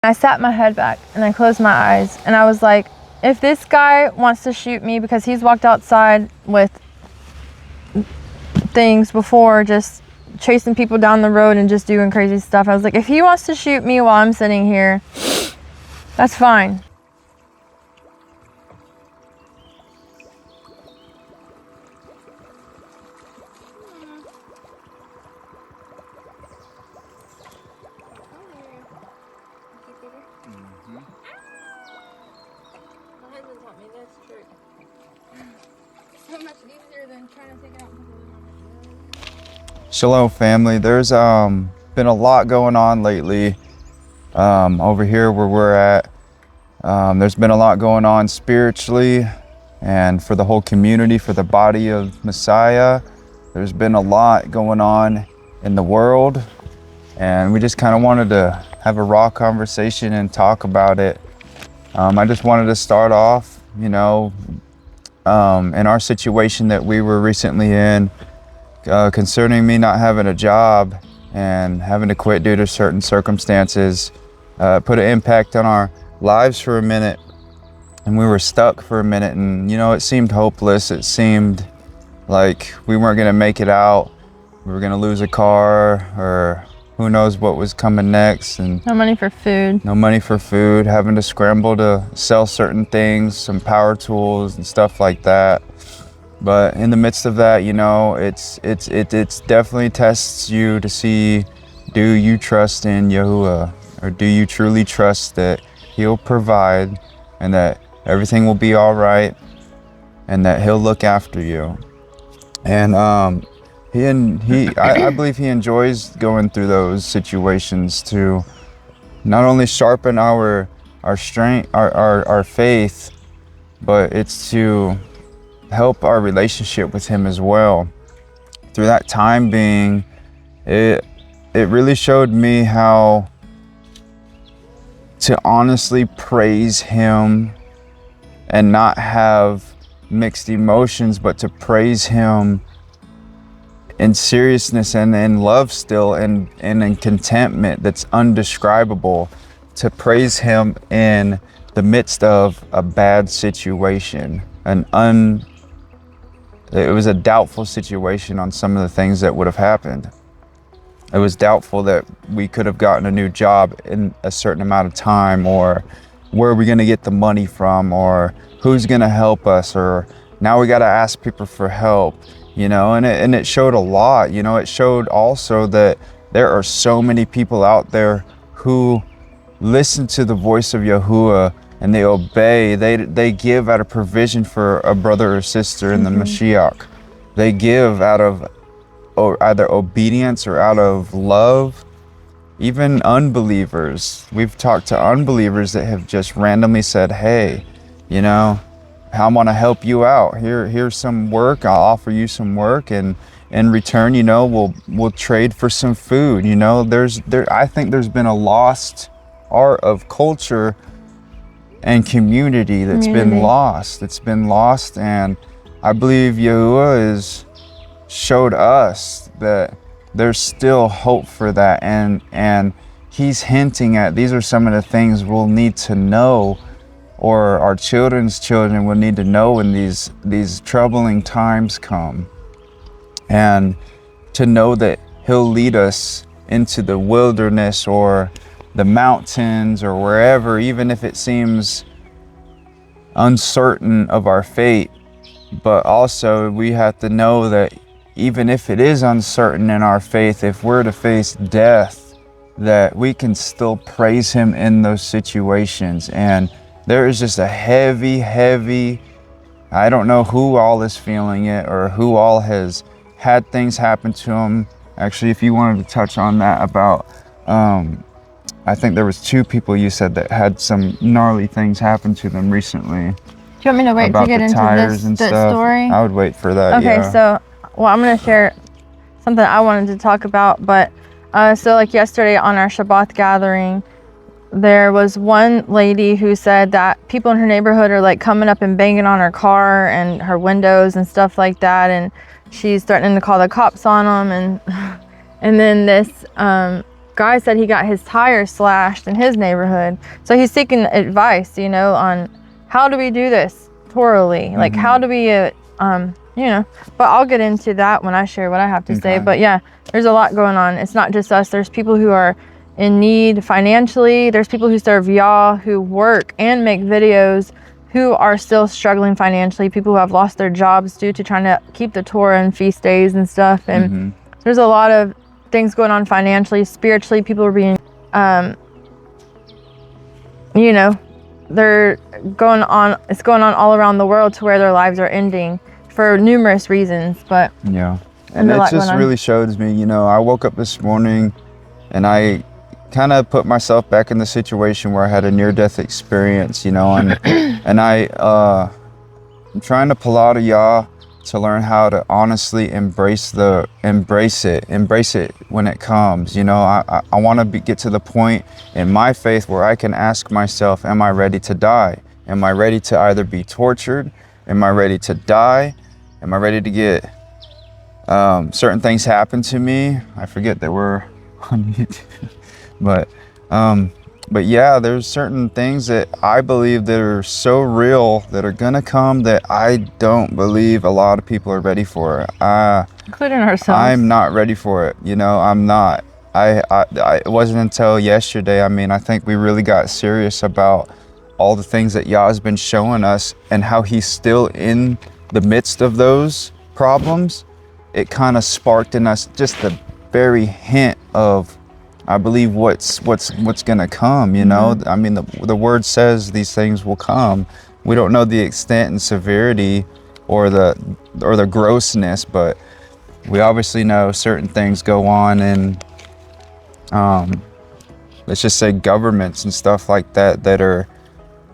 I sat my head back and I closed my eyes and I was like, if this guy wants to shoot me because he's walked outside with things before, just chasing people down the road and just doing crazy stuff, I was like, if he wants to shoot me while I'm sitting here, that's fine. Shalom family, there's been a lot going on lately over here where we're at. There's been a lot going on spiritually and for the whole community, for the body of Messiah. There's been a lot going on in the world, and we just kind of wanted to have a raw conversation and talk about it. I just wanted to start off, in our situation that we were recently in, concerning me not having a job and having to quit due to certain circumstances, put an impact on our lives for a minute, and we were stuck for a minute, and it seemed hopeless. It seemed like we weren't going to make it out. We were going to lose a car, or who knows what was coming next. And no money for food, having to scramble to sell certain things, some power tools and stuff like that. But in the midst of that, it's definitely tests you to see, do you trust in Yahuwah, or do you truly trust that He'll provide and that everything will be all right and that He'll look after you. And I believe He enjoys going through those situations to not only sharpen our strength, our faith, but it's to help our relationship with Him as well. Through that time being, it really showed me how to honestly praise Him and not have mixed emotions, but to praise Him in seriousness and in love still, and in contentment that's undescribable, to praise Him in the midst of a bad situation, it was a doubtful situation on some of the things that would have happened. It was doubtful that we could have gotten a new job in a certain amount of time, or where are we going to get the money from, or who's going to help us, or now we got to ask people for help, and it showed a lot. It showed also that there are so many people out there who listen to the voice of Yahuwah and they obey. They give out of provision for a brother or sister in the Mashiach. They give out of either obedience or out of love. Even unbelievers. We've talked to unbelievers that have just randomly said, hey, I want to help you out. Here's some work. I'll offer you some work, and in return, we'll trade for some food. I think there's been a lost art of culture and community that's been lost. It's been lost, and I believe Yahuwah has showed us that there's still hope for that, and He's hinting at these are some of the things we'll need to know, or our children's children will need to know when these troubling times come, and to know that He'll lead us into the wilderness or the mountains or wherever, even if it seems uncertain of our fate. But also we have to know that even if it is uncertain in our faith, if we're to face death, that we can still praise Him in those situations. And there is just a heavy, I don't know who all is feeling it, or who all has had things happen to them. Actually, if you wanted to touch on that about, I think there was 2 people you said that had some gnarly things happen to them recently. Do you want me to wait to get into this story? I would wait for that. Okay, so I'm going to share something I wanted to talk about. But so like yesterday on our Shabbat gathering, there was one lady who said that people in her neighborhood are like coming up and banging on her car and her windows and stuff like that, and she's threatening to call the cops on them. And then this guy said he got his tires slashed in his neighborhood. So he's seeking advice, you know, on how do we do this Torahly? Like, how do we, you know, but I'll get into that when I share what I have to say. But yeah, there's a lot going on. It's not just us. There's people who are in need financially. There's people who serve Yah, who work and make videos, who are still struggling financially. People who have lost their jobs due to trying to keep the Torah and feast days and stuff. And there's a lot of things going on financially, spiritually. People are being, you know, they're going on. It's going on all around the world to where their lives are ending for numerous reasons. But yeah, and it just really shows me, you know, I woke up this morning and I kind of put myself back in the situation where I had a near-death experience, you know, and and I'm trying to pull out of Yah to learn how to honestly embrace it when it comes. You know, I want to get to the point in my faith where I can ask myself, am I ready to die? Am I ready to either be tortured? Am I ready to die? Am I ready to get certain things happen to me? I forget that we're on YouTube. But yeah, there's certain things that I believe that are so real that are gonna come that I don't believe a lot of people are ready for. Including ourselves. I'm not ready for it. You know, I'm not. It wasn't until yesterday. I mean, I think we really got serious about all the things that Yah has been showing us and how he's still in the midst of those problems. It kind of sparked in us just the very hint of, I believe, what's gonna come, you know. I mean, the word says these things will come. We don't know the extent and severity or the grossness, but we obviously know certain things go on in, let's just say, governments and stuff like that that are,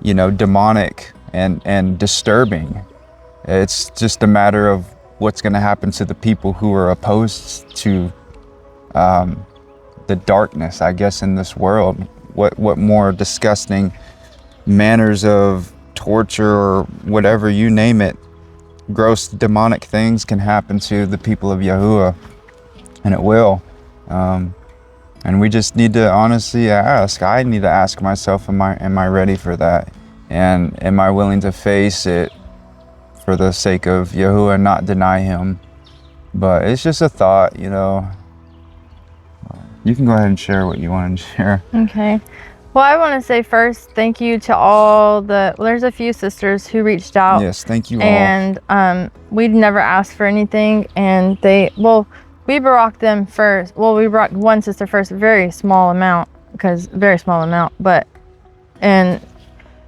you know, demonic and disturbing. It's just a matter of what's gonna happen to the people who are opposed to the darkness, I guess, in this world. What more disgusting manners of torture or whatever, you name it, gross demonic things can happen to the people of Yahuwah, and it will. And we just need to honestly ask. I need to ask myself, am I ready for that? And am I willing to face it for the sake of Yahuwah and not deny him? But it's just a thought, you know. You can go ahead and share what you want to share. Okay. Well, I want to say first, thank you to all there's a few sisters who reached out. Yes, thank you all. And we'd never asked for anything. And we brought them first. Well, we brought one sister first, very small amount. But, and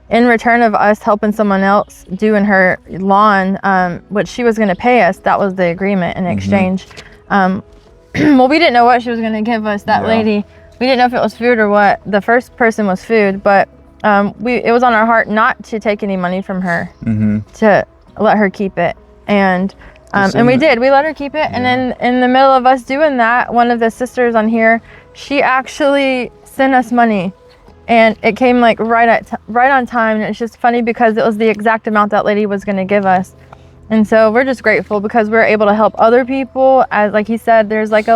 in return of us helping someone else doing her lawn, what she was going to pay us, that was the agreement in exchange. Well, we didn't know what she was going to give us, that lady. We didn't know if it was food or what. The first person was food, but it was on our heart not to take any money from her, to let her keep it. And we did. We let her keep it. And then in the middle of us doing that, one of the sisters on here, she actually sent us money. And it came like right on time. And it's just funny because it was the exact amount that lady was going to give us. And so we're just grateful because we're able to help other people. As like he said, there's like a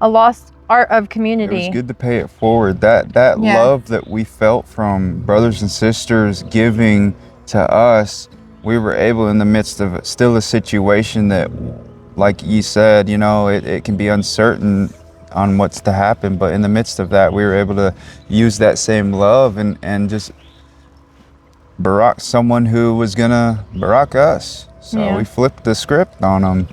lost art of community. It was good to pay it forward. That love that we felt from brothers and sisters giving to us, we were able, in the midst of still a situation that, like you said, you know, it can be uncertain on what's to happen. But in the midst of that, we were able to use that same love and just Barak someone who was gonna Barak us. So we flipped the script on them.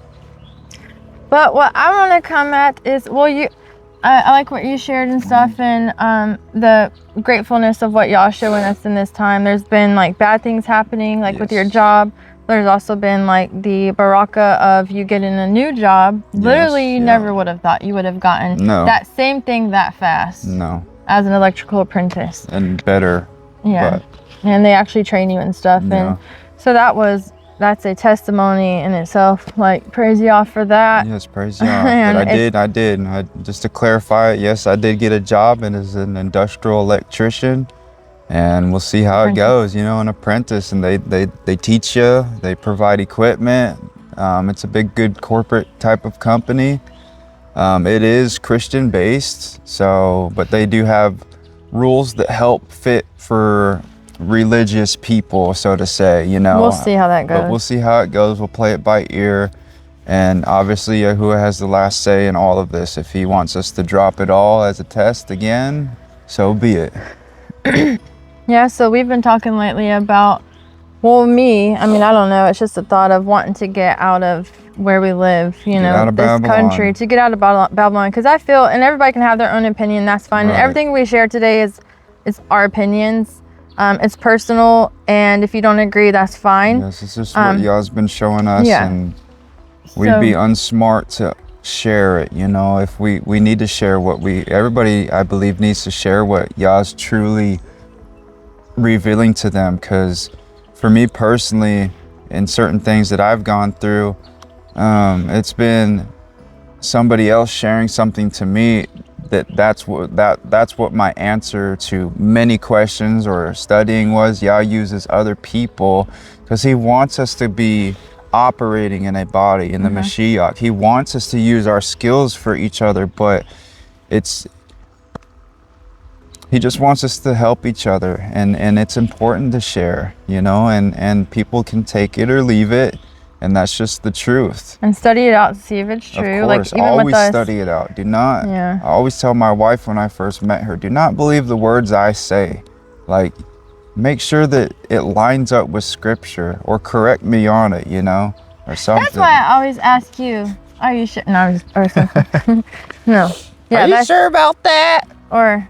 But what I want to come at is, I like what you shared and stuff, and the gratefulness of what y'all showing us in this time. There's been like bad things happening, like with your job. There's also been like the baraka of you getting a new job. Literally, you never would have thought you would have gotten that same thing that fast. No. As an electrical apprentice. And better. Yeah. And they actually train you and stuff. And so that's a testimony in itself. Like, praise y'all for that. Yes, praise y'all. I did. Just to clarify it, yes, I did get a job and as an industrial electrician. And we'll see how it goes, you know, an apprentice. And they teach you, they provide equipment. It's a big, good corporate type of company. It is Christian based, but they do have rules that help fit for religious people, so to say, We'll see how that goes. But we'll see how it goes. We'll play it by ear. And obviously Yahuwah has the last say in all of this. If he wants us to drop it all as a test again, so be it. Yeah, so we've been talking lately about, I don't know, it's just a thought of wanting to get out of where we live, this country, to get out of Babylon. Because I feel, and everybody can have their own opinion, that's fine. Right. And everything we share today is our opinions. It's personal, and if you don't agree, that's fine. Yes, it's just what y'all's been showing us, and we'd be unsmart to share it, if we need to share everybody, I believe, needs to share what Yah's truly revealing to them. Because for me personally, in certain things that I've gone through, it's been somebody else sharing something to me that's what my answer to many questions or studying was. Yah uses other people because he wants us to be operating in a body in the Mashiach. He wants us to use our skills for each other, but he just wants us to help each other, and it's important to share, and people can take it or leave it, and that's just the truth. And study it out to see if it's true. Of course, even always with us, study it out. Do not. Yeah. I always tell my wife when I first met her, do not believe the words I say. Make sure that it lines up with scripture, or correct me on it, or something. That's why I always ask you, are you sure? No, or something. No. Yeah, are you sure about that? Or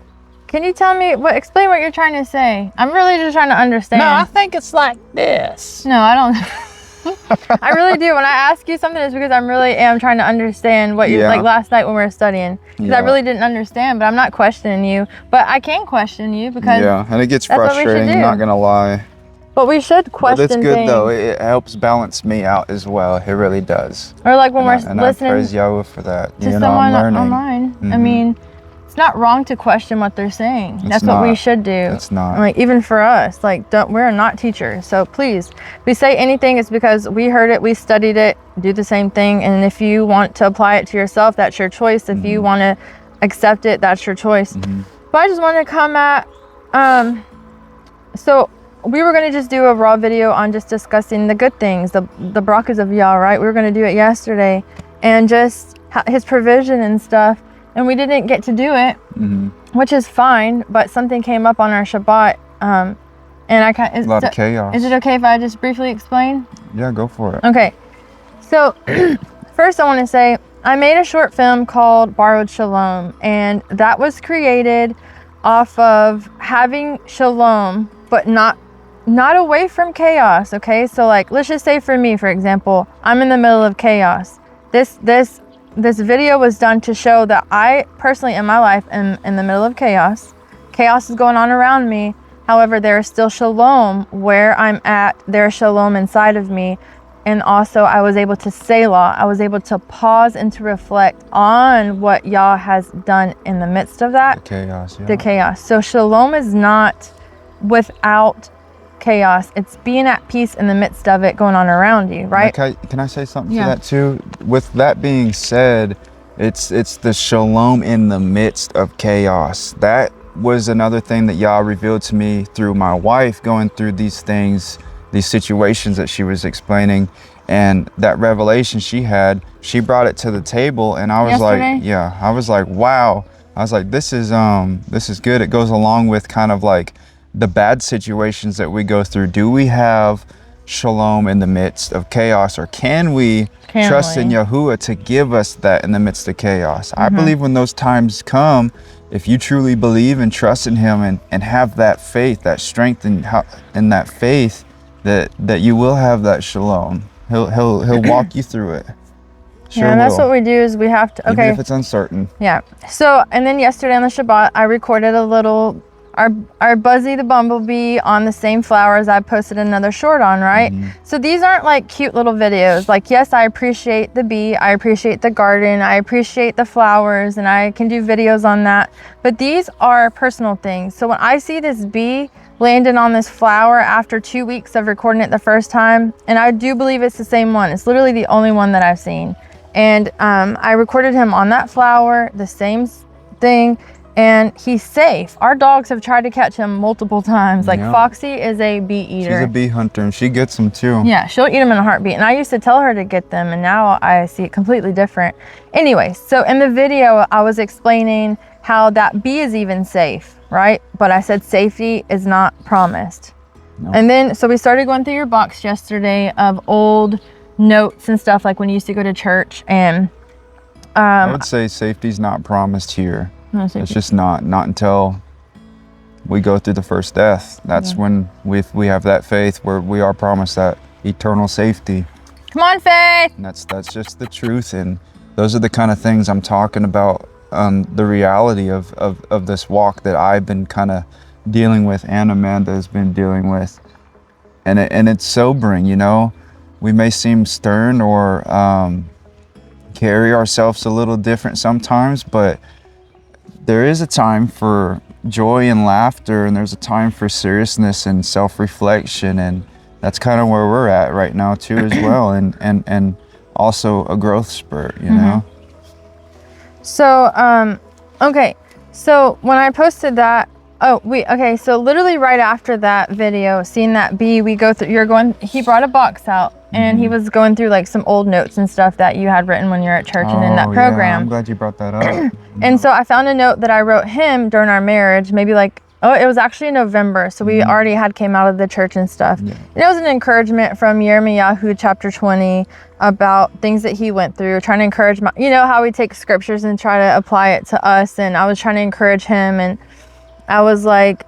can you tell me explain what you're trying to say? I'm really just trying to understand. No, I think it's like this. No, I don't. I really do. When I ask you something, it's because I really am trying to understand what you're like last night when we were studying. Because I really didn't understand, but I'm not questioning you. But I can question you because and it gets frustrating, I'm not gonna lie. But we should question things. But it's good though. It helps balance me out as well. It really does. Or like when we're listening. I praise Yahweh for that. To someone online. I mean, it's not wrong to question what they're saying. That's what we should do. It's not. Like even for us, we're not teachers. So please, if we say anything, it's because we heard it, we studied it, do the same thing. And if you want to apply it to yourself, that's your choice. If you want to accept it, that's your choice. But I just want to come at, so we were going to just do a raw video on just discussing the good things, the brachas of Yah, right? We were going to do it yesterday, and just his provision and stuff. And we didn't get to do it, which is fine. But something came up on our Shabbat, and a lot of chaos. Is it okay if I just briefly explain? Yeah, go for it. Okay. So first, I want to say I made a short film called Borrowed Shalom, and that was created off of having shalom, but not away from chaos. Okay, so let's just say for me, for example, I'm in the middle of chaos. This video was done to show that I personally in my life am in the middle of chaos. Chaos is going on around me. However, there is still shalom where I'm at. There's shalom inside of me. And also I was able to Selah. I was able to pause and to reflect on what Yah has done in the midst of that. The chaos. So shalom is not without chaos. It's being at peace in the midst of it going on around you, right? Can I say something to that too? With that being said, it's the shalom in the midst of chaos. That was another thing that Yah revealed to me through my wife going through these things, these situations that she was explaining, and that revelation she had, she brought it to the table, and I was I was like, wow. I was like, this is good. It goes along with kind of like the bad situations that we go through. Do we have shalom in the midst of chaos, or can we trust in Yahuwah to give us that in the midst of chaos? I believe when those times come, if you truly believe and trust in him and have that faith, that strength in that faith, that you will have that shalom. He'll walk you through it. And that's what we do is we have to, even if it's uncertain. Yeah. So, and then yesterday on the Shabbat, I recorded a little, our Buzzy the Bumblebee on the same flowers I posted another short on, right? So these aren't like cute little videos. Like, yes, I appreciate the bee, I appreciate the garden, I appreciate the flowers, and I can do videos on that. But these are personal things. So when I see this bee landed on this flower after 2 weeks of recording it the first time, and I do believe it's the same one. It's literally the only one that I've seen. And I recorded him on that flower, the same thing, and he's safe. Our dogs have tried to catch him multiple times. Like Yeah. Foxy is a bee eater. She's a bee hunter, and she gets them too. Yeah, she'll eat them in a heartbeat. And I used to tell her to get them, and now I see it completely different. Anyway, so in the video, I was explaining how that bee is even safe, right? But I said safety is not promised. No. And then, so we started going through your box yesterday of old notes and stuff, like when you used to go to church. And I would say safety's not promised here. It's just not until we go through the first death. That's when we have that faith where we are promised that eternal safety. Come on, Faith. And that's just the truth. And those are the kind of things I'm talking about, the reality of this walk that I've been kind of dealing with, and Amanda has been dealing with. And it's sobering, you know. We may seem stern or carry ourselves a little different sometimes, but there is a time for joy and laughter, and there's a time for seriousness and self-reflection, and that's kind of where we're at right now too as well, and also a growth spurt, you know. So okay, so when I posted that, so literally right after that video, seeing that bee, we go through, he brought a box out, and he was going through like some old notes and stuff that you had written when you were at church and in that program. Yeah, I'm glad you brought that up. And so I found a note that I wrote him during our marriage, maybe like, it was actually in November. So we already came out of the church and stuff. Yeah. And it was an encouragement from Yirmiyahu chapter 20 about things that he went through, trying to encourage you know how we take scriptures and try to apply it to us. And I was trying to encourage him, and I was like,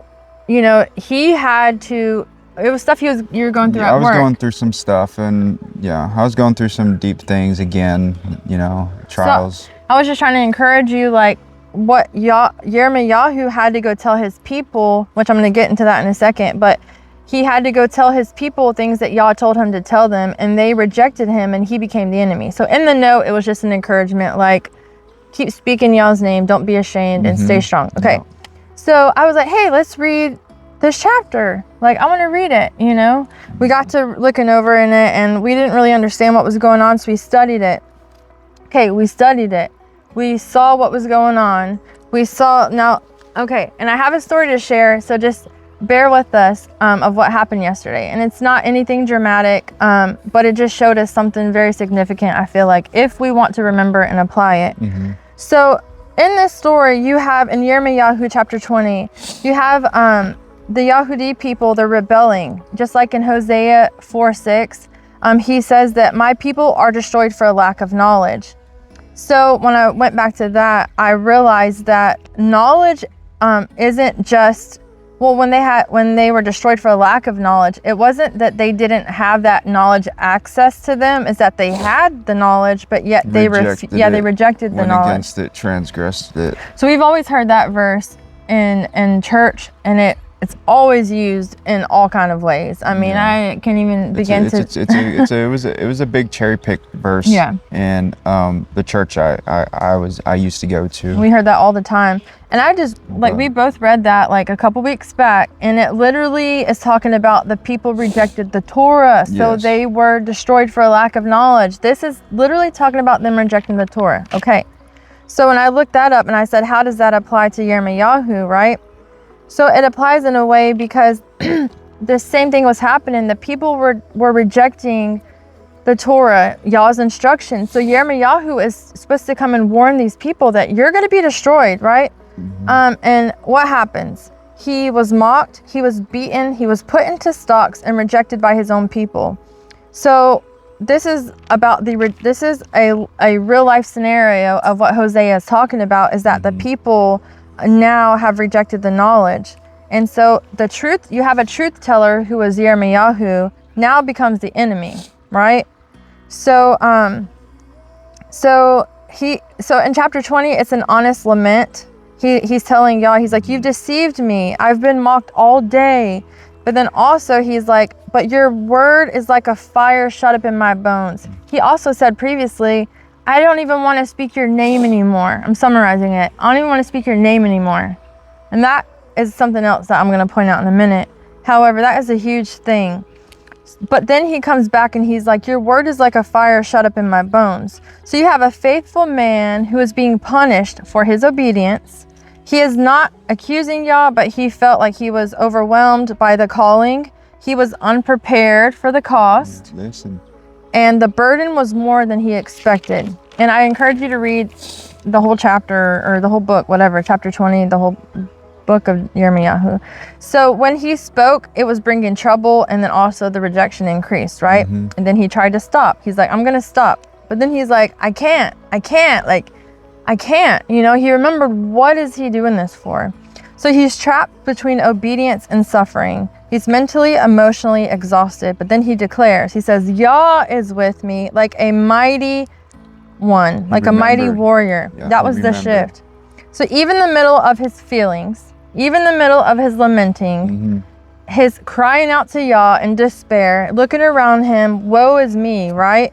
you know, he had to, it was stuff you were going through at work. I was going through some stuff, and I was going through some deep things again, you know, trials. So I was just trying to encourage you, like what Yirmiyahu had to go tell his people, which I'm going to get into that in a second, but he had to go tell his people things that Yah told him to tell them, and they rejected him, and he became the enemy. So in the note, it was just an encouragement, like, keep speaking Yah's name, don't be ashamed, and stay strong. Okay. Yeah. So I was like, hey, let's read this chapter. Like, I want to read it, you know? We got to looking over in it, and we didn't really understand what was going on, so we studied it. Okay, we studied it. We saw what was going on. And I have a story to share, so just bear with us of what happened yesterday. And it's not anything dramatic, but it just showed us something very significant, I feel like, if we want to remember and apply it. So in this story, you have in Yirmiyahu chapter 20, you have the Yahudi people, they're rebelling. Just like in Hosea 4:6, he says that my people are destroyed for a lack of knowledge. So when I went back to that, I realized that knowledge isn't just, well, when they were destroyed for a lack of knowledge, it wasn't that they didn't have that knowledge access to them, is that they had the knowledge, but yet they rejected the went knowledge. Against it, transgressed it. So we've always heard that verse in church, and it's always used in all kind of ways. I mean, I can't even begin to. It was a big cherry picked verse. Yeah. And the church I used to go to. We heard that all the time, and I just we both read that like a couple weeks back, and it literally is talking about the people rejected the Torah, so Yes. they were destroyed for a lack of knowledge. This is literally talking about them rejecting the Torah. Okay, so when I looked that up and I said, how does that apply to Yirmiyahu, right? So it applies in a way because the same thing was happening. The people were rejecting the Torah, Yah's instructions. So Yirmiyahu is supposed to come and warn these people that you're going to be destroyed, right? And what happens? He was mocked, he was beaten, he was put into stocks and rejected by his own people. So this is about this is a real life scenario of what Hosea is talking about, is that the people now have rejected the knowledge. And so the truth, you have a truth teller who was Yirmiyahu, now becomes the enemy, right? So in chapter 20, it's an honest lament. He's telling Yah, he's like, you've deceived me. I've been mocked all day. But then also he's like, but your word is like a fire shut up in my bones. He also said previously, I don't even want to speak your name anymore. I'm summarizing it. I don't even want to speak your name anymore. And that is something else that I'm going to point out in a minute. However, that is a huge thing. But then he comes back and he's like, your word is like a fire shut up in my bones. So you have a faithful man who is being punished for his obedience. He is not accusing Yah, but he felt like he was overwhelmed by the calling. He was unprepared for the cost. Listen. And the burden was more than he expected. And I encourage you to read the whole chapter, or the whole book, whatever, chapter 20, the whole book of Yirmiyahu. So when he spoke, it was bringing trouble, and then also the rejection increased, right? Mm-hmm. And then he tried to stop. He's like, I'm going to stop. But then he's like, I can't. You know, he remembered, what is he doing this for? So he's trapped between obedience and suffering. He's mentally, emotionally exhausted. But then he declares, he says, Yah is with me like a mighty one, like a mighty warrior. Yeah, that was the shift. So even in the middle of his feelings, even in the middle of his lamenting, his crying out to Yah in despair, looking around him, woe is me, right?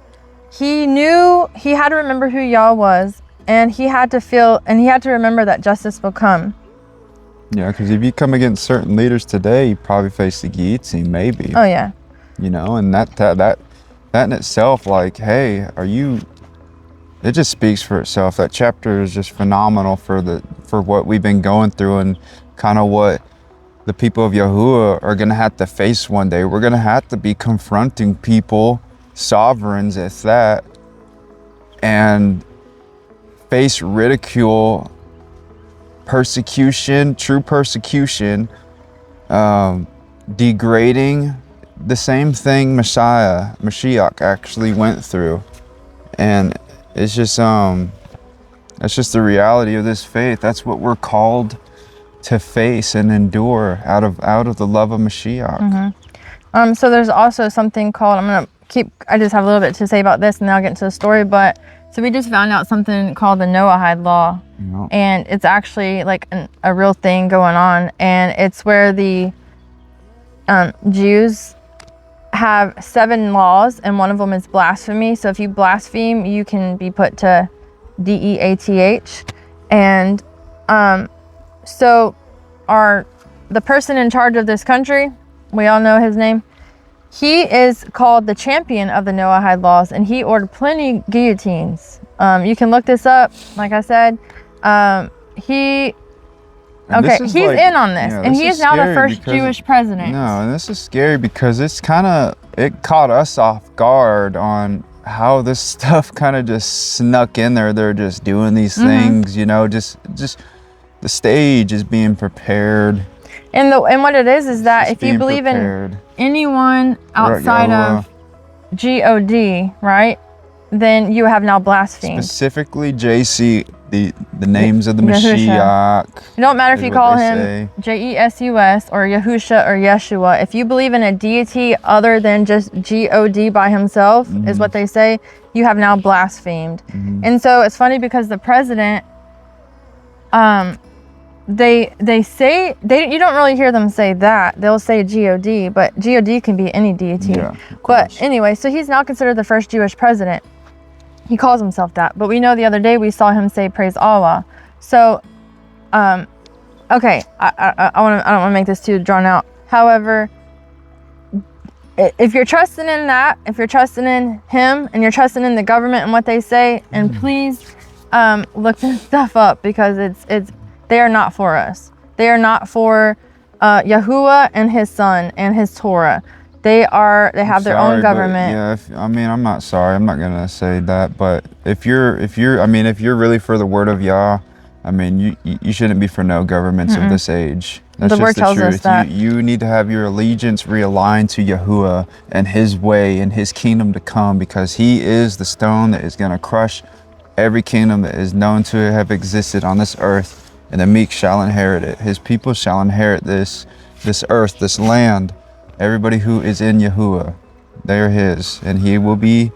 He knew he had to remember who Yah was, and he had to feel, and he had to remember that justice will come. Yeah, because if you come against certain leaders today, you probably face the guillotine, maybe. Oh yeah. You know, and that in itself, like, hey, it just speaks for itself. That chapter is just phenomenal for what we've been going through, and kind of what the people of Yahuwah are going to have to face one day. We're going to have to be confronting people, sovereigns at that, and face ridicule, persecution, true persecution, degrading, the same thing Mashiach actually went through. And it's just that's just the reality of this faith. That's what we're called to face and endure out of the love of Mashiach. So there's also something called, I just have a little bit to say about this and then I'll get into the story, but so we just found out something called the Noahide law. Yep. And it's actually like a real thing going on, and it's where the Jews have 7 laws, and one of them is blasphemy. So if you blaspheme, you can be put to DEATH. And so the person in charge of this country, we all know his name, he is called the champion of the Noahide laws, and he ordered plenty guillotines. You can look this up, like I said. He's in on this, yeah, and he is now the first Jewish president. No, and this is scary because it caught us off guard on how this stuff kind of just snuck in there. They're just doing these things, you know, just the stage is being prepared. And what it is that if you believe in anyone outside of God, right, then you have now blasphemed. Specifically JC, the names of the Mashiach. It don't matter if you call him Jesus or Yahusha or Yeshua. If you believe in a deity other than just God by himself, is what they say, you have now blasphemed. And so it's funny because the president, they say, you don't really hear them say that. They'll say God, but God can be any deity. Yeah, but anyway, so he's now considered the first Jewish president. He calls himself that, but we know the other day we saw him say praise Allah. So, okay, I don't want to make this too drawn out. However, if you're trusting in that, if you're trusting in him and you're trusting in the government and what they say, and please look this stuff up, because they are not for us. They are not for Yahuwah and his son and his Torah. They have their own government. Yeah, I'm not sorry. I'm not gonna say that. But if you're really for the word of Yah, you shouldn't be for no governments of this age. That's the word tells us that. You need to have your allegiance realigned to Yahuwah and his way and his kingdom to come, because he is the stone that is gonna crush every kingdom that is known to have existed on this earth, and the meek shall inherit it. His people shall inherit this earth, this land. Everybody who is in Yahuwah, they are his, and he will be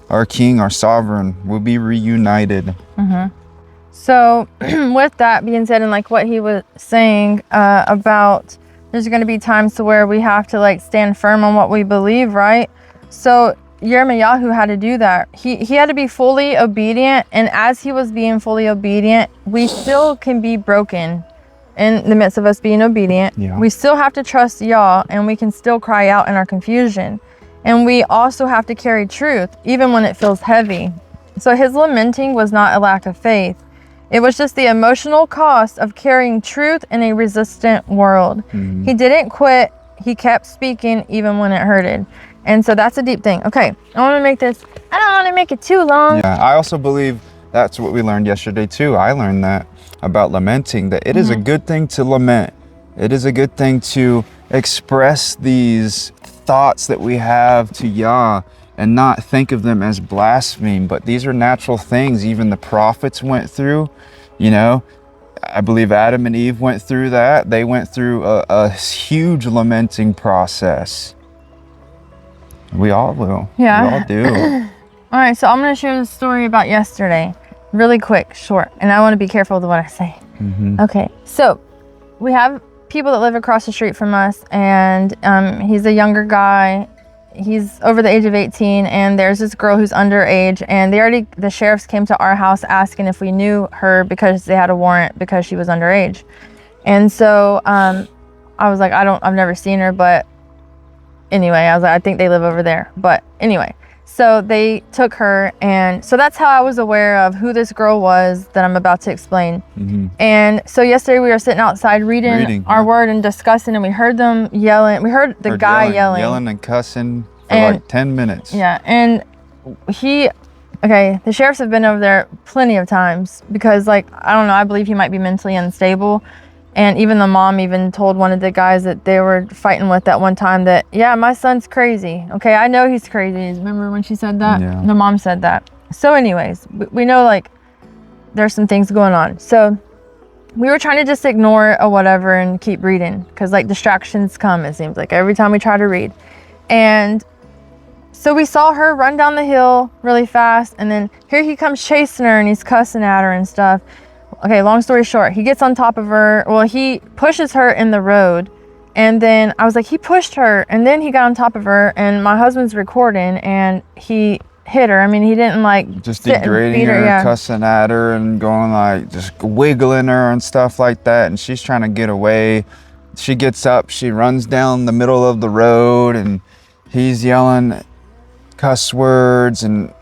our king, our sovereign, will be reunited. So with that being said, and like what he was saying about there's going to be times to where we have to like stand firm on what we believe, right? So Yirmiyahu had to do that. He had to be fully obedient, and as he was being fully obedient, we still can be broken in the midst of us being obedient. Yeah. We still have to trust Yah, and we can still cry out in our confusion. And we also have to carry truth, even when it feels heavy. So his lamenting was not a lack of faith. It was just the emotional cost of carrying truth in a resistant world. He didn't quit. He kept speaking even when it hurted. And so that's a deep thing. Okay, I want to make this, I don't want to make it too long. Yeah, I also believe that's what we learned yesterday too. I learned that about lamenting, that it is a good thing to lament. It is a good thing to express these thoughts that we have to Yah and not think of them as blasphemy, but these are natural things even the prophets went through. You know, I believe Adam and Eve went through that. They went through a huge lamenting process. We all will. Yeah. We all do. All right, so I'm going to share the story about yesterday. Really quick, short, and I want to be careful with what I say. Okay, so we have people that live across the street from us, and he's a younger guy. He's over the age of 18, and there's this girl who's underage, and the sheriffs came to our house asking if we knew her because they had a warrant because she was underage. And so I was like, I've never seen her, but anyway, I was like, I think they live over there. But anyway, so they took her, and so that's how I was aware of who this girl was that I'm about to explain. And so yesterday we were sitting outside reading our word and discussing, and we heard them yelling. We heard the guy yelling and cussing for like 10 minutes. Yeah, and the sheriffs have been over there plenty of times because, like, I don't know, I believe he might be mentally unstable. And even the mom even told one of the guys that they were fighting with at one time that, yeah, my son's crazy. Okay, I know he's crazy. Remember when she said that? Yeah. The mom said that. So anyways, we know, like, there's some things going on. So we were trying to just ignore it or whatever and keep reading because, like, distractions come, it seems like, every time we try to read. And so we saw her run down the hill really fast, and then here he comes chasing her, and he's cussing at her and stuff. Okay, long story short, he gets on top of her. Well, he pushes her in the road, and then I was like, he pushed her, and then he got on top of her, and my husband's recording, and he hit her. I mean, he didn't, like, just degrading her, cussing at her, and going, like, just wiggling her and stuff like that, and she's trying to get away. She gets up, she runs down the middle of the road, and he's yelling cuss words and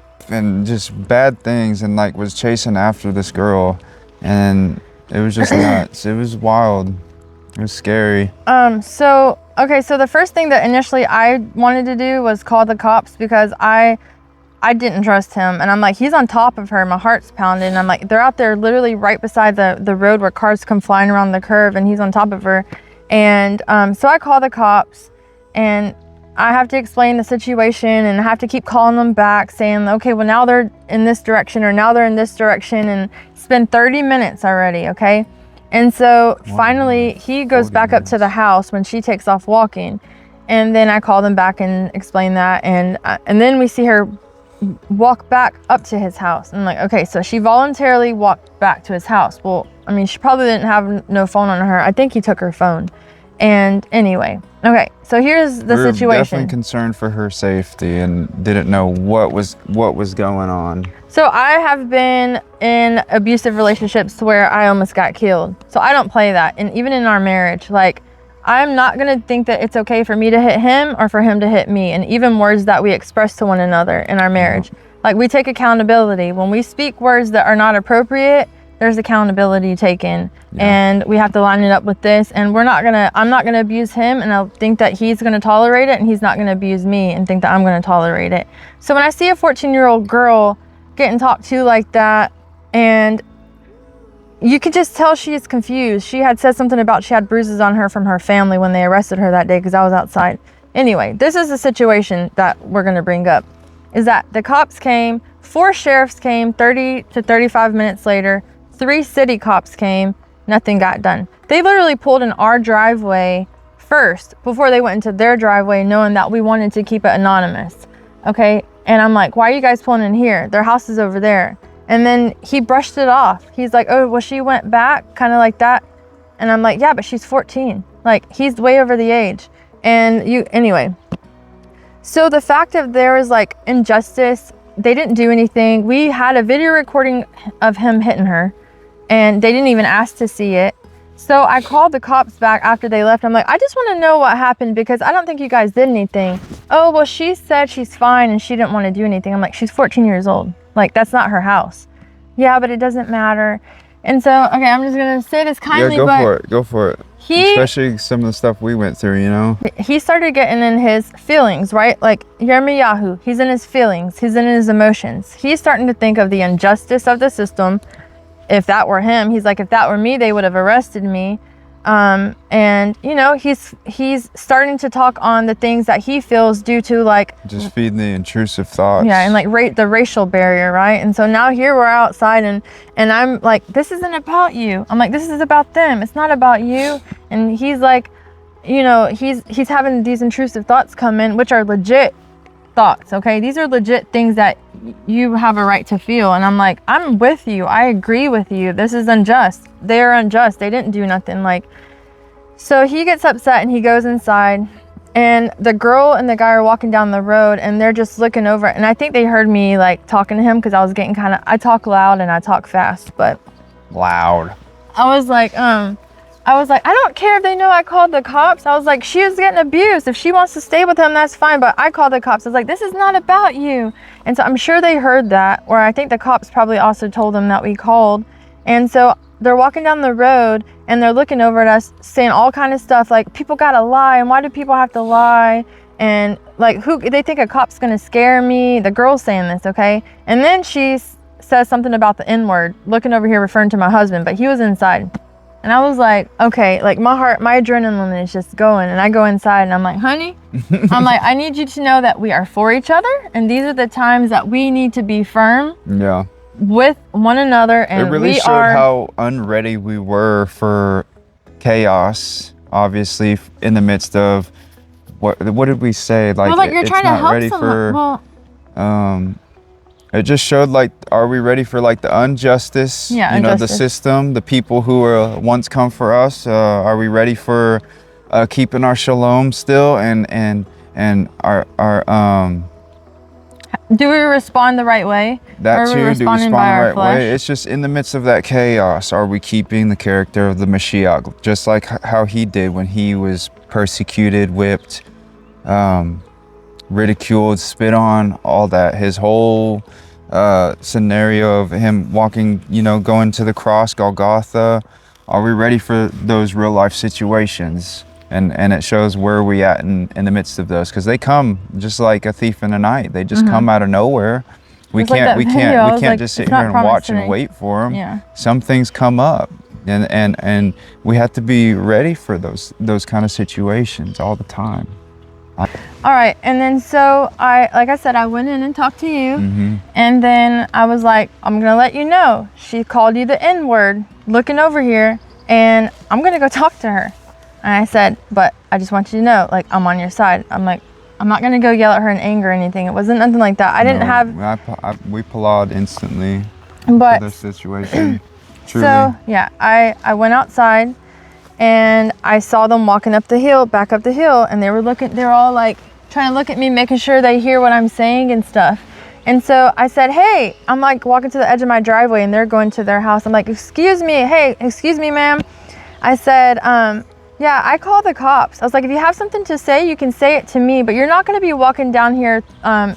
just bad things, and, like, was chasing after this girl. And it was just nuts. It was wild. It was scary. So the first thing that initially I wanted to do was call the cops because I didn't trust him. And I'm like, he's on top of her. My heart's pounding. And I'm like, they're out there literally right beside the road where cars come flying around the curve, and he's on top of her. And so I call the cops, and I have to explain the situation, and I have to keep calling them back saying, okay, well, now they're in this direction, or now they're in this direction, and it's been 30 minutes already, okay? And so finally he goes back up to the house when she takes off walking, and then I call them back and explain that, and then we see her walk back up to his house. And I'm like, okay, so she voluntarily walked back to his house. Well, I mean, she probably didn't have no phone on her. I think he took her phone. And anyway, okay, so here's the situation. We were definitely concerned for her safety and didn't know what was going on. So I have been in abusive relationships to where I almost got killed. So I don't play that. And even in our marriage, like, I'm not going to think that it's okay for me to hit him or for him to hit me. And even words that we express to one another in our marriage. Like, we take accountability. When we speak words that are not appropriate, there's accountability taken, and we have to line it up with this. And I'm not gonna abuse him, and I'll think that he's gonna tolerate it, and he's not gonna abuse me and think that I'm gonna tolerate it. So when I see a 14-year-old girl getting talked to like that, and you could just tell she is confused. She had said something about she had bruises on her from her family when they arrested her that day because I was outside. Anyway, this is the situation that we're gonna bring up, is that the cops came, 4 sheriffs came 30 to 35 minutes later, 3 city cops came, nothing got done. They literally pulled in our driveway first before they went into their driveway, knowing that we wanted to keep it anonymous. Okay, and I'm like, why are you guys pulling in here? Their house is over there. And then he brushed it off. He's like, oh, well, she went back, kind of like that. And I'm like, yeah, but she's 14. Like, he's way over the age. And anyway. So the fact of there is, like, injustice, they didn't do anything. We had a video recording of him hitting her, and they didn't even ask to see it. So I called the cops back after they left. I'm like, I just want to know what happened because I don't think you guys did anything. Oh, well, she said she's fine and she didn't want to do anything. I'm like, she's 14 years old. Like, that's not her house. Yeah, but it doesn't matter. And so, okay, I'm just going to say this kindly, yeah, but go for it. Especially some of the stuff we went through, you know? He started getting in his feelings, right? Like Yirmiyahu, he's in his feelings. He's in his emotions. He's starting to think of the injustice of the system. If that were him, he's like, if that were me, they would have arrested me. And you know, he's starting to talk on the things that he feels due to like just feeding the intrusive thoughts. Yeah, and like the racial barrier, right? And so now here we're outside and I'm like, this isn't about you. I'm like, this is about them. It's not about you. And he's like, you know, he's having these intrusive thoughts come in, which are legit thoughts, okay? These are legit things that you have a right to feel. And I'm like, I'm with you. I agree with you. This is unjust. They're unjust. They didn't do nothing. Like, so he gets upset and he goes inside and the girl and the guy are walking down the road and they're just looking over. And I think they heard me like talking to him because I was getting I talk loud and I talk fast, but loud. I was like, I don't care if they know I called the cops. I was like, she was getting abused. If she wants to stay with him, that's fine. But I called the cops. I was like, this is not about you. And so I'm sure they heard that, or I think the cops probably also told them that we called. And so they're walking down the road and they're looking over at us saying all kind of stuff like, people gotta lie. And why do people have to lie? And like, who they think a cop's gonna scare me? The girl's saying this, okay? And then she says something about the N-word, looking over here referring to my husband, but he was inside. And I was like, okay, like my adrenaline is just going. And I go inside and I'm like, honey, I'm like, I need you to know that we are for each other. And these are the times that we need to be firm with one another. And it really showed how unready we were for chaos, obviously, in the midst of, what did we say? Like, well, like you're trying to help someone. It just showed, like, are we ready for, like, the injustice? Yeah, you know, the system, the people who were once come for us. Are we ready for keeping our shalom still and our do we respond the right way? That too, do we respond the right way? It's just in the midst of that chaos, are we keeping the character of the Mashiach, just like how he did when he was persecuted, whipped, ridiculed, spit on, all that. His whole scenario of him walking, you know, going to the cross, Golgotha. Are we ready for those real life situations? And it shows where we at in the midst of those, because they come just like a thief in the night. They just come out of nowhere. We can't just sit here and watch and wait for them. Yeah. Some things come up, and we have to be ready for those kind of situations all the time. All right, and then so like I said, I went in and talked to you, and then I was like, I'm gonna let you know, she called you the N-word, looking over here, and I'm gonna go talk to her. And I said, but I just want you to know, like, I'm on your side. I'm like, I'm not gonna go yell at her in anger or anything. It wasn't nothing like that. I didn't have. We applaud instantly for this situation. Truly. So yeah, I went outside. And I saw them walking back up the hill, and they were all like trying to look at me, making sure they hear what I'm saying and stuff. And so I said, hey, I'm like walking to the edge of my driveway and they're going to their house. I'm like, excuse me, ma'am. I said, yeah, I called the cops. I was like, if you have something to say, you can say it to me, but you're not gonna be walking down here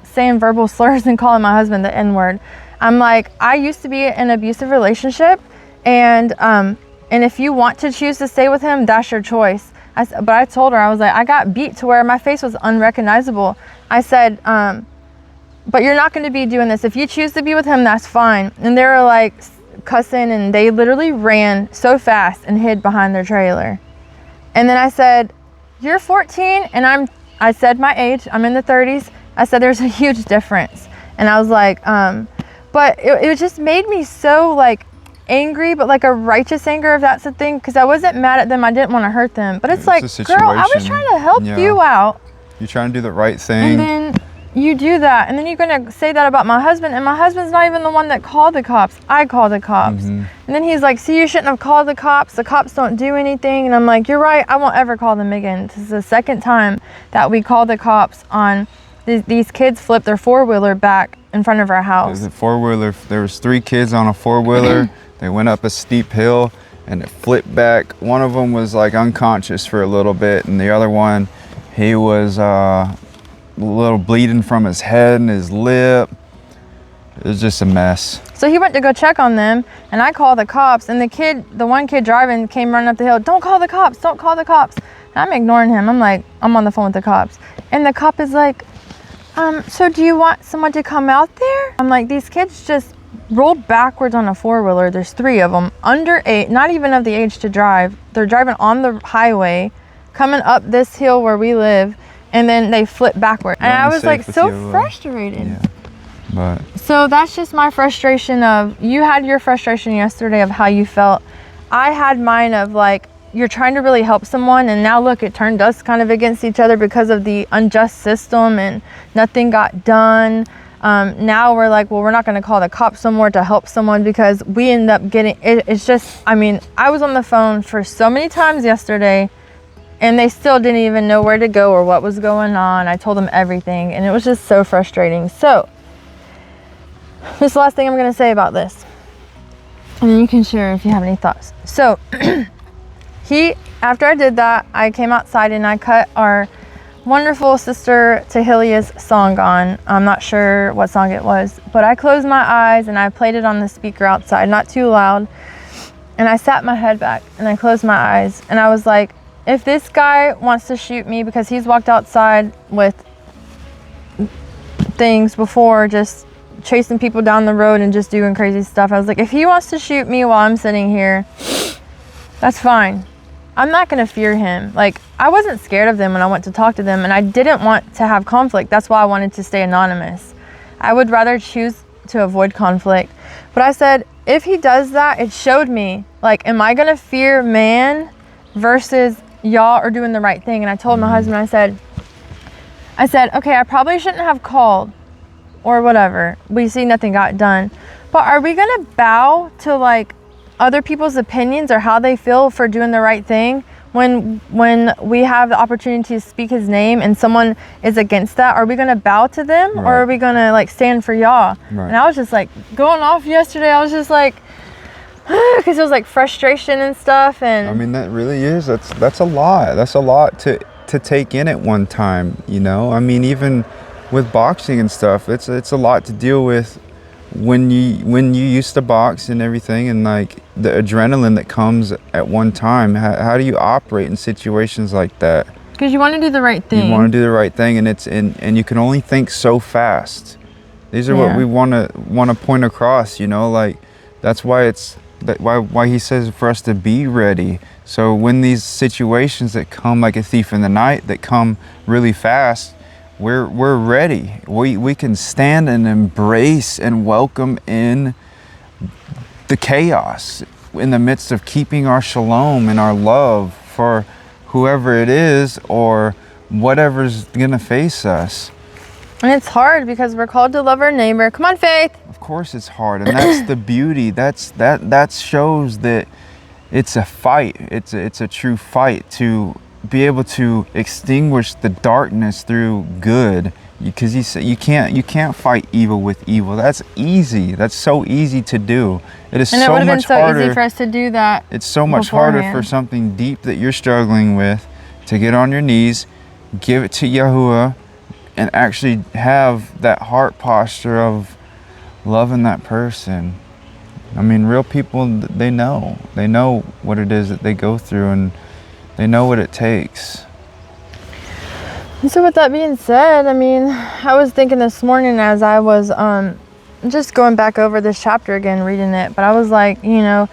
saying verbal slurs and calling my husband the N-word. I'm like, I used to be in an abusive relationship, and if you want to choose to stay with him, that's your choice. But I told her, I was like, I got beat to where my face was unrecognizable. I said, but you're not going to be doing this. If you choose to be with him, that's fine. And they were like cussing, and they literally ran so fast and hid behind their trailer. And then I said, you're 14, and I said my age, I'm in the 30s. I said, there's a huge difference. And I was like, but it just made me so like angry, but like a righteous anger, if that's the thing, because I wasn't mad at them. I didn't want to hurt them, but it's like, girl, I was trying to help you out. You're trying to do the right thing, and then you do that, and then you're gonna say that about my husband, and my husband's not even the one that called the cops. I called the cops. And then he's like, see, you shouldn't have called the cops. The cops don't do anything. And I'm like, you're right, I won't ever call them again. This is the second time that we called the cops on these kids flipped their four-wheeler back in front of our house. There was 3 kids on a four-wheeler. They went up a steep hill, and it flipped back. One of them was like unconscious for a little bit, and the other one, he was a little bleeding from his head and his lip. It was just a mess. So he went to go check on them, and I called the cops, and the one kid driving came running up the hill. Don't call the cops, don't call the cops. And I'm ignoring him. I'm like, I'm on the phone with the cops. And the cop is like, so do you want someone to come out there? I'm like, these kids just rolled backwards on a four-wheeler. There's 3 of them, under 8, not even of the age to drive. They're driving on the highway, coming up this hill where we live, and then they flip backward. And I was like so frustrated. Yeah. But so that's just my frustration of, you had your frustration yesterday of how you felt. I had mine of like, you're trying to really help someone, and now look, it turned us kind of against each other because of the unjust system and nothing got done. Now we're like, well, we're not going to call the cops no more to help someone because we end up getting, it's just, I mean, I was on the phone for so many times yesterday and they still didn't even know where to go or what was going on. I told them everything and it was just so frustrating. So this is the last thing I'm going to say about this. And then you can share if you have any thoughts. So after I did that, I came outside and I cut our wonderful sister Tahilia's song on. I'm not sure what song it was, but I closed my eyes and I played it on the speaker outside, not too loud. And I sat my head back and I closed my eyes and I was like, if this guy wants to shoot me because he's walked outside with things before, just chasing people down the road and just doing crazy stuff, I was like, if he wants to shoot me while I'm sitting here, that's fine. I'm not going to fear him. Like, I wasn't scared of them when I went to talk to them, and I didn't want to have conflict. That's why I wanted to stay anonymous. I would rather choose to avoid conflict. But I said, if he does that, it showed me, like, am I going to fear man versus y'all are doing the right thing? And I told my husband, I said, okay, I probably shouldn't have called or whatever. We see nothing got done. But are we going to bow to, like, other people's opinions or how they feel for doing the right thing when we have the opportunity to speak his name and someone is against that? Are we going to bow to them or are we going to like stand for y'all? Right. And I was just like going off yesterday. I was just like, because it was like frustration and stuff. And I mean, that really is, that's a lot. That's a lot to take in at one time, you know? I mean, even with boxing and stuff, it's a lot to deal with when you used to box and everything, and like the adrenaline that comes at one time. How do you operate in situations like that? Because you want to do the right thing. You want to do the right thing, and and you can only think so fast. These are what we want to point across, you know, like that's why why he says for us to be ready. So when these situations that come like a thief in the night, that come really fast, we're ready. We can stand and embrace and welcome in the chaos in the midst of keeping our shalom and our love for whoever it is or whatever's gonna face us. And it's hard because we're called to love our neighbor. Come on, Faith. Of course it's hard, and that's the beauty. That shows that it's a fight. It's a true fight to be able to extinguish the darkness through good, because you can't fight evil with evil. That's easy. That's so easy to do. It is so much harder. And it would have been so easy for us to do that. It's so much harder for something deep that you're struggling with to get on your knees, give it to Yahuwah, and actually have that heart posture of loving that person. I mean, real people, they know what it is that they go through, and they know what it takes. And so with that being said, I mean, I was thinking this morning as I was just going back over this chapter again, reading it, but I was like, you know,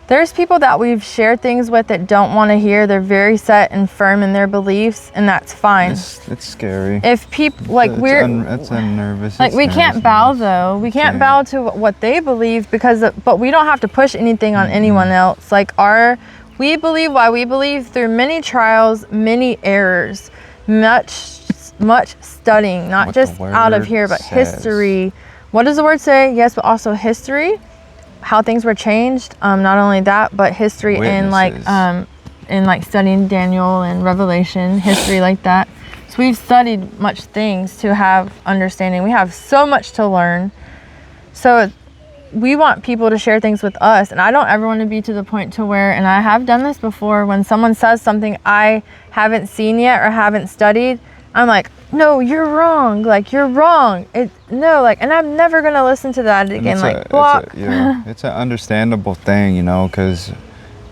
there's people that we've shared things with that don't want to hear. They're very set and firm in their beliefs, and that's fine. It's scary. If people, like, it's unnervous. Like, we can't bow, though. We can't bow to what they believe, but we don't have to push anything on anyone else. Like, we believe why we believe through many trials, many errors, much studying, not just out of here, but history. What does the word say? Yes, but also history, how things were changed. Not only that, but history in like studying Daniel and Revelation, history like that. So we've studied much things to have understanding. We have so much to learn. So we want people to share things with us, and I don't ever want to be to the point to where, and I have done this before, when someone says something I haven't seen yet or haven't studied, I'm like, no, you're wrong. Like, you're wrong. And I'm never going to listen to that again. Like, block. It's an understandable thing, you know, because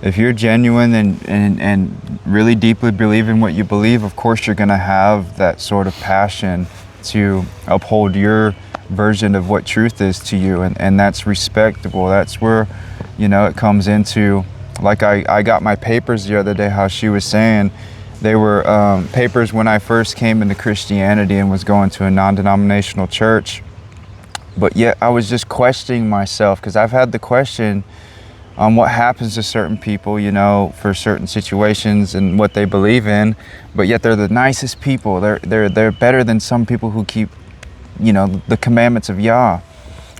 if you're genuine and really deeply believe in what you believe, of course you're going to have that sort of passion to uphold your version of what truth is to you, and that's respectable. That's where, you know, it comes into, like I got my papers the other day, how she was saying they were papers when I first came into Christianity and was going to a non-denominational church, but yet I was just questioning myself, because I've had the question on what happens to certain people, you know, for certain situations and what they believe in, but yet they're the nicest people. They're better than some people who keep, you know, the commandments of Yah.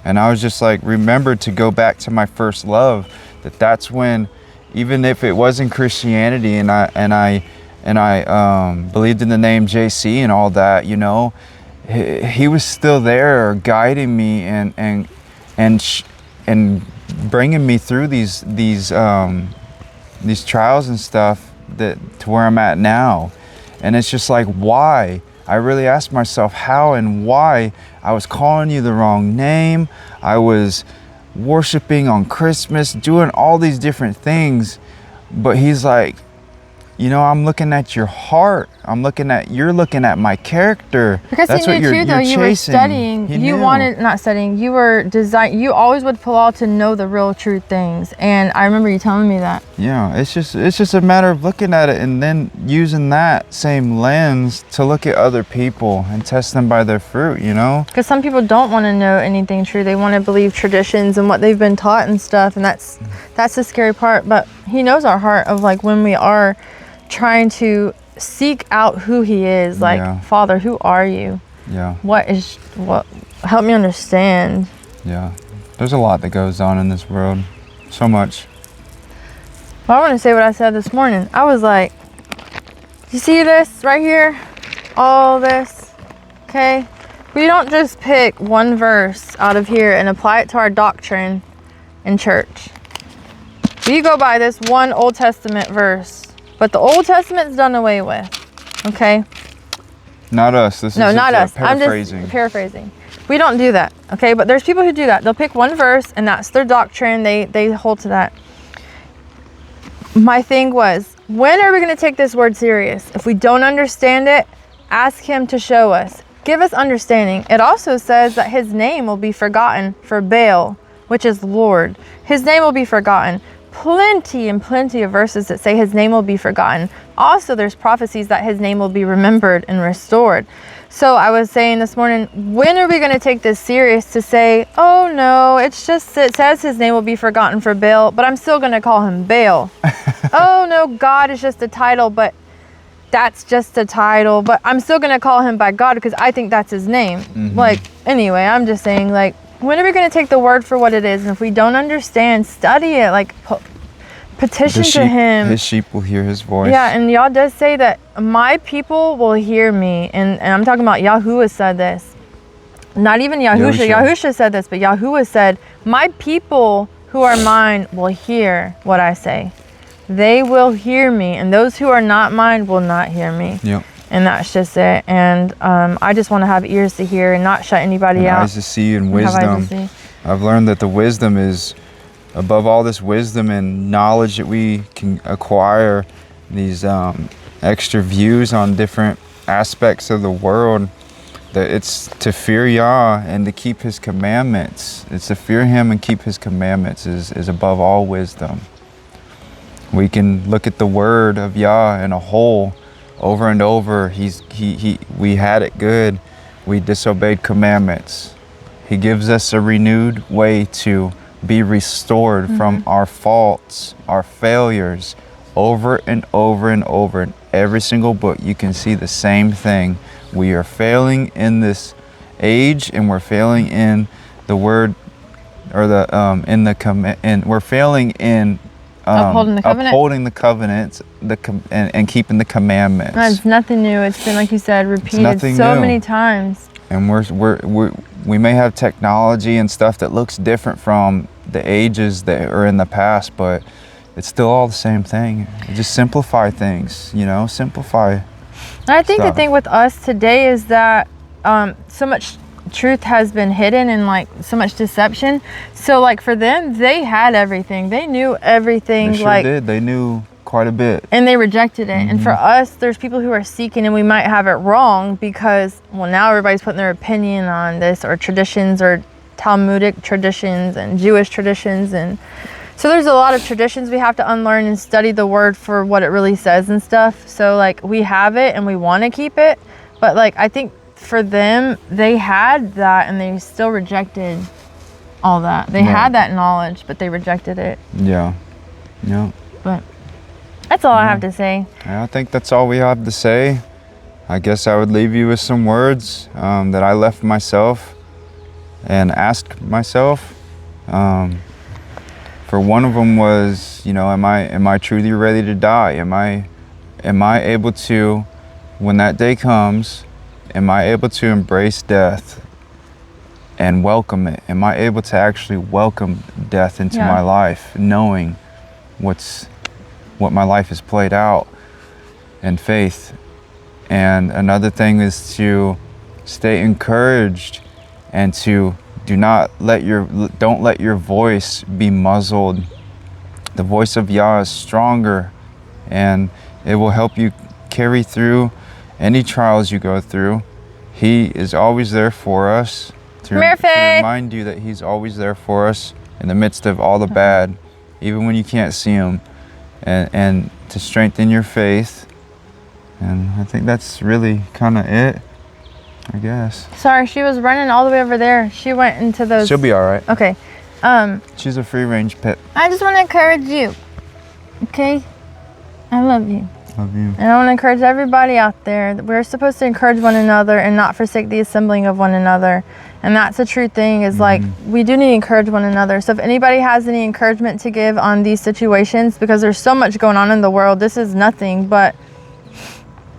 And I was just like, remember to go back to my first love, that's when, even if it wasn't Christianity and I believed in the name JC and all that, you know, he was still there guiding me and bringing me through these trials and stuff to where I'm at now. And it's just like, why? I really asked myself how and why. I was calling you the wrong name. I was worshiping on Christmas, doing all these different things. But he's like, you know, I'm looking at your heart. You're looking at my character. Because that's he knew what too, though. You were studying. You were you always would pull out to know the real true things. And I remember you telling me that. Yeah, it's just a matter of looking at it and then using that same lens to look at other people and test them by their fruit, you know? Because some people don't want to know anything true. They want to believe traditions and what they've been taught and stuff. And that's the scary part. But he knows our heart of, like, when we are trying to seek out who he is, like, Father, who are you? Yeah. What help me understand. Yeah. There's a lot that goes on in this world. So much. Well, I want to say what I said this morning. I was like, you see this right here? All this, okay? We don't just pick one verse out of here and apply it to our doctrine in church. We go by this one Old Testament verse, but the Old Testament's done away with, okay? Not us. Not us. Paraphrasing. I'm just paraphrasing. We don't do that, okay? But there's people who do that. They'll pick one verse, and that's their doctrine. They hold to that. My thing was, when are we going to take this word serious? If we don't understand it, ask him to show us. Give us understanding. It also says that his name will be forgotten for Baal, which is Lord. His name will be forgotten. Plenty and plenty of verses that say his name will be forgotten. Also, there's prophecies that his name will be remembered and restored. So I was saying this morning, when are we going to take this serious to say, oh no, it says his name will be forgotten for Baal, but I'm still going to call him Baal. Oh no, God is just a title, but that's just a title, but I'm still going to call him by God because I think that's his name. Mm-hmm. Like, anyway, I'm just saying, like, when are we going to take the word for what it is? And if we don't understand, study it, like, petition to him. His sheep will hear his voice. Yeah, and Yah does say that my people will hear me. And I'm talking about Yahuwah said this. Not even Yahusha. Yahusha said this, but Yahuwah said, my people who are mine will hear what I say. They will hear me, and those who are not mine will not hear me. Yep. And that's just it. And I just want to have ears to hear and not shut anybody out. Eyes to see and wisdom. I've learned that the wisdom is, above all this wisdom and knowledge that we can acquire, these extra views on different aspects of the world, that it's to fear Yah and to keep his commandments. It's to fear him and keep his commandments is above all wisdom. We can look at the word of Yah in a whole over and over. We had it good. We disobeyed commandments. He gives us a renewed way to be restored from our faults, our failures, over and over and over. In every single book, you can see the same thing. We are failing in this age, and we're failing in the word, or we're failing in upholding the covenants, and keeping the commandments. It's nothing new. It's been, like you said, repeated so many times. And we may have technology and stuff that looks different from the ages that are in the past, but it's still all the same thing. Just simplify things, simplify. And I think stuff. the thing with us today is that so much truth has been hidden and like so much deception. So like for them, they had everything. They knew everything. They sure did. They knew quite a bit. And they rejected it. And for us, there's people who are seeking and we might have it wrong because, well, now everybody's putting their opinion on this, or traditions, or Talmudic traditions and Jewish traditions. And so there's a lot of traditions we have to unlearn and study the word for what it really says and stuff. So like we have it and we want to keep it. But like, I think for them, they had that and they still rejected all that. They had that knowledge, but they rejected it. Yeah. But that's all I have to say. I think that's all we have to say. I guess I would leave you with some words that I left myself and asked myself. For one of them was, am I truly ready to die? Am I able to, when that day comes, am I able to embrace death and welcome it? Am I able to actually welcome death into my life, knowing what my life has played out in faith? And another thing is to stay encouraged and to don't let your voice be muzzled. The voice of Yah is stronger, and it will help you carry through any trials you go through. He is always there for us to remind you that he's always there for us in the midst of all the bad, even when you can't see him, and to strengthen your faith. And I think that's really kind of it, I guess. Sorry, she was running all the way over there. She went into those. She'll be all right. Okay. She's a free-range pet. I just want to encourage you. Okay? I love you. Love you. And I want to encourage everybody out there that we're supposed to encourage one another and not forsake the assembling of one another. And that's a true thing, is like, we do need to encourage one another. So if anybody has any encouragement to give on these situations, because there's so much going on in the world, this is nothing, but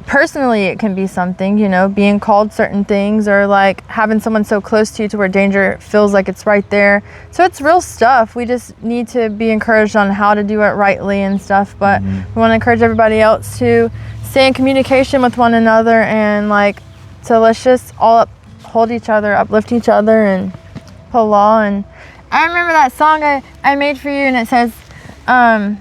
personally it can be something, being called certain things, or like having someone so close to you to where danger feels like it's right there. So it's real stuff. We just need to be encouraged on how to do it rightly and stuff. But we want to encourage everybody else to stay in communication with one another, and like, so let's just all hold each other, uplift each other, and Palah. And I remember that song I made for you, and it says, I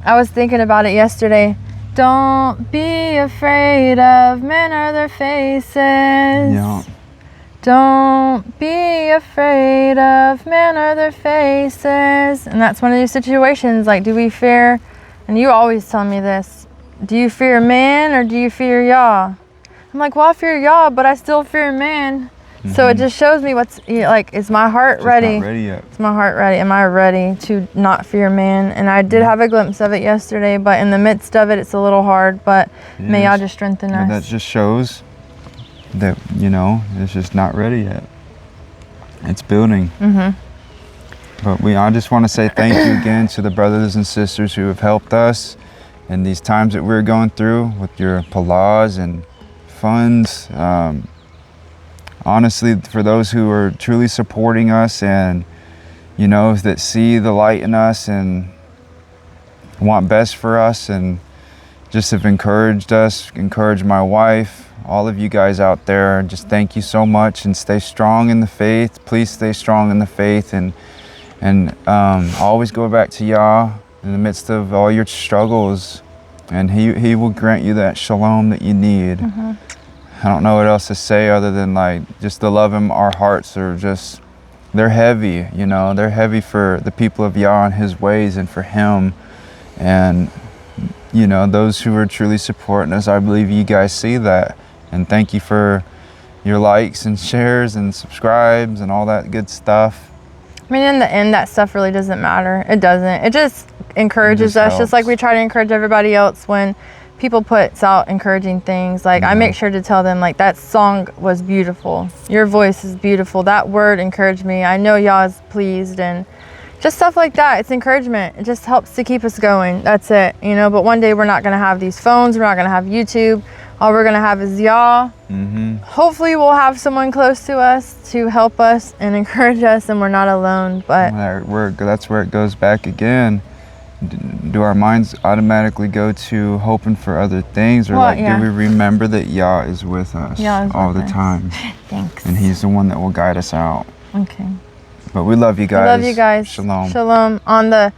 was thinking about it yesterday. Don't be afraid of men or their faces. Yeah. Don't be afraid of men or their faces. And that's one of these situations, like, do we fear, and you always tell me this, do you fear man or do you fear Yah? I'm like, well, I fear Yah, but I still fear man. So it just shows me what's, like, is my heart ready? Not ready yet. Is my heart ready? Am I ready to not fear man? And I did have a glimpse of it yesterday, but in the midst of it, it's a little hard, but may Yah just strengthen us. That just shows that, it's just not ready yet. It's building. But I just want to say thank you again to the brothers and sisters who have helped us in these times that we're going through with your palahs and funds. Honestly, for those who are truly supporting us and, that see the light in us and want best for us, and just have encouraged us, encouraged my wife, all of you guys out there, just thank you so much, and stay strong in the faith. Please stay strong in the faith, and always go back to Yah in the midst of all your struggles, and He will grant you that shalom that you need. I don't know what else to say other than like just to love him. Our hearts are just, they're heavy, they're heavy for the people of Yah and his ways, and for him. And, those who are truly supporting us, I believe you guys see that. And thank you for your likes and shares and subscribes and all that good stuff. I mean, in the end, that stuff really doesn't matter. It doesn't. It just encourages us, just like we try to encourage everybody else when people puts out encouraging things. Like, I make sure to tell them, like, that song was beautiful. Your voice is beautiful. That word encouraged me. I know Yah is pleased, and just stuff like that. It's encouragement. It just helps to keep us going. That's it, you know. But one day we're not going to have these phones. We're not going to have YouTube. All we're going to have is y'all. Hopefully we'll have someone close to us to help us and encourage us, and we're not alone. But that's where it goes back again. Do our minds automatically go to hoping for other things, or do we remember that Yah is with us all the time? Thanks. And He's the one that will guide us out. Okay. But we love you guys. I love you guys. Shalom. Shalom on the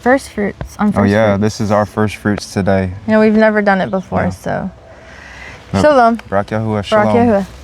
first fruits. This is our first fruits today. We've never done it before, so. Shalom. Barak Yahuwah. Shalom. Barak Yahuwah.